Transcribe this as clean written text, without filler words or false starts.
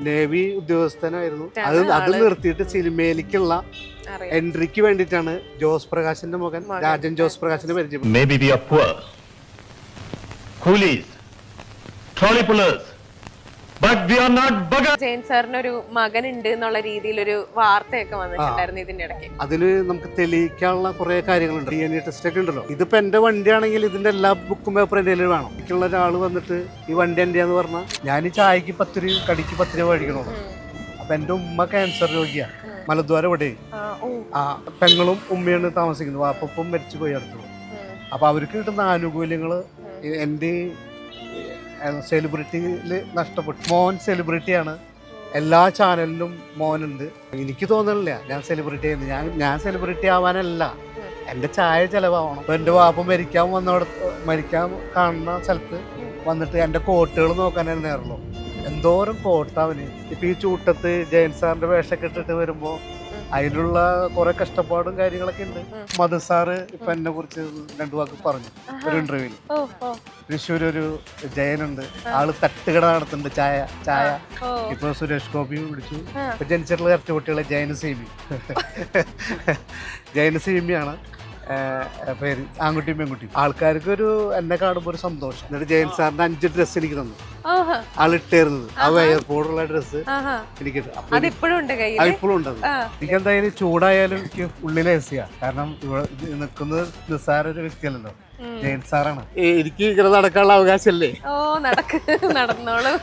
Navy ഉദ്യോഗസ്ഥനായിരുന്നു. അത് നിർത്തിയിട്ട് സിനിമയിലേക്കുള്ള എൻട്രിക്ക് വേണ്ടിയിട്ടാണ് ജോസ് പ്രകാശിന്റെ മകൻ രാജൻ ജോസ് പ്രകാശിനെ പരിചയപ്പെട്ടത്. ജയൻ സാറിനൊരു മകനുണ്ട് എന്നുള്ള രീതിയിൽ ഒരു വാർത്തയൊക്കെ വന്നിട്ടുണ്ടായിരുന്നു ഇതിന്റെ ഇടയ്ക്ക്. അതില് നമുക്ക് തെളിയിക്കാനുള്ള കുറെ കാര്യങ്ങളുണ്ട്. DNA ടെസ്റ്റ് ഒക്കെ ഉണ്ടല്ലോ. ഇതിപ്പോ എന്റെ വണ്ടിയാണെങ്കിൽ ഇതിന്റെ എല്ലാ ബുക്കും പേപ്പർ എന്റെ കയ്യിൽ വേണം. എനിക്കുള്ള ഒരാള് വന്നിട്ട് ഈ വണ്ടി എന്റെയാന്ന് പറഞ്ഞാൽ ഞാൻ ഈ ചായക്ക് 10 രൂപ കടിക്ക് 10 രൂപ മേടിക്കണോളൂ. അപ്പൊ എന്റെ ഉമ്മ ക്യാൻസർ രോഗിയാ, മലദ്വാരം ഇവിടെ. പെങ്ങളും ഉമ്മയാണ് താമസിക്കുന്നത്. വാപ്പപ്പം മരിച്ചു പോയി അടുത്തു. അപ്പൊ അവർക്ക് കിട്ടുന്ന ആനുകൂല്യങ്ങള് എന്റെ സെലിബ്രിറ്റിയില് നഷ്ടപ്പെട്ടു. മോൻ സെലിബ്രിറ്റിയാണ്, എല്ലാ ചാനലിലും മോനുണ്ട്. എനിക്ക് തോന്നുന്നില്ല ഞാൻ സെലിബ്രിറ്റി ആയിരുന്നു. ഞാൻ സെലിബ്രിറ്റി ആവാനല്ല, എൻ്റെ ചായ ചിലവാവണം. അപ്പൊ എൻ്റെ വാപ്പ മരിക്കാൻ കാണുന്ന സ്ഥലത്ത് വന്നിട്ട് എൻ്റെ കോട്ടുകൾ നോക്കാനേ നേരുള്ളൂ. എന്തോരം കോട്ടവന്. ഇപ്പൊ ഈ ചൂട്ടത്ത് ജയൻ സാറിന്റെ വേഷമൊക്കെ ഇട്ടിട്ട് വരുമ്പോ അതിലുള്ള കുറെ കഷ്ടപ്പാടും കാര്യങ്ങളൊക്കെ ഉണ്ട്. മധു സാറ് ഇപ്പൊ എന്നെ കുറിച്ച് 2 വാക്ക് പറഞ്ഞു ഒരു ഇന്റർവ്യൂല്. തൃശ്ശൂർ ഒരു ജയനുണ്ട്, ആള് തട്ടുകട നടത്തുന്നുണ്ട്, ചായ. ഇപ്പൊ സുരേഷ് ഗോപി പിടിച്ചു. ഇപ്പൊ ജനിച്ചിട്ടുള്ള കറക്റ്റ് കുട്ടികളെ ജയന സീമിയാണ് പേര്. ആൺകുട്ടിയും പെൺകുട്ടിയും. ആൾക്കാർക്ക് ഒരു എന്നെ കാണുമ്പോ ഒരു സന്തോഷം. എന്നിട്ട് ജയൻ സാറിന്റെ 5 ഡ്രസ്സ് എനിക്ക് തന്നു. ആളിട്ടേരുന്നത് ആ എയർപോർട്ടുള്ള ഡ്രസ്സ് എനിക്ക് ഇപ്പോഴും ഉണ്ട്. എനിക്ക് എന്തായാലും ചൂടായാലും എനിക്ക് ഉള്ളിൽ ഏസിയാ. കാരണം ഇവിടെ നിൽക്കുന്നത് നിസ്സാരൊരു വ്യക്തിയല്ലല്ലോ, ജയൻ സാറാണ്. എനിക്ക് ഇങ്ങനെ നടക്കാനുള്ള അവകാശമല്ലേ. നടന്നോളൂ.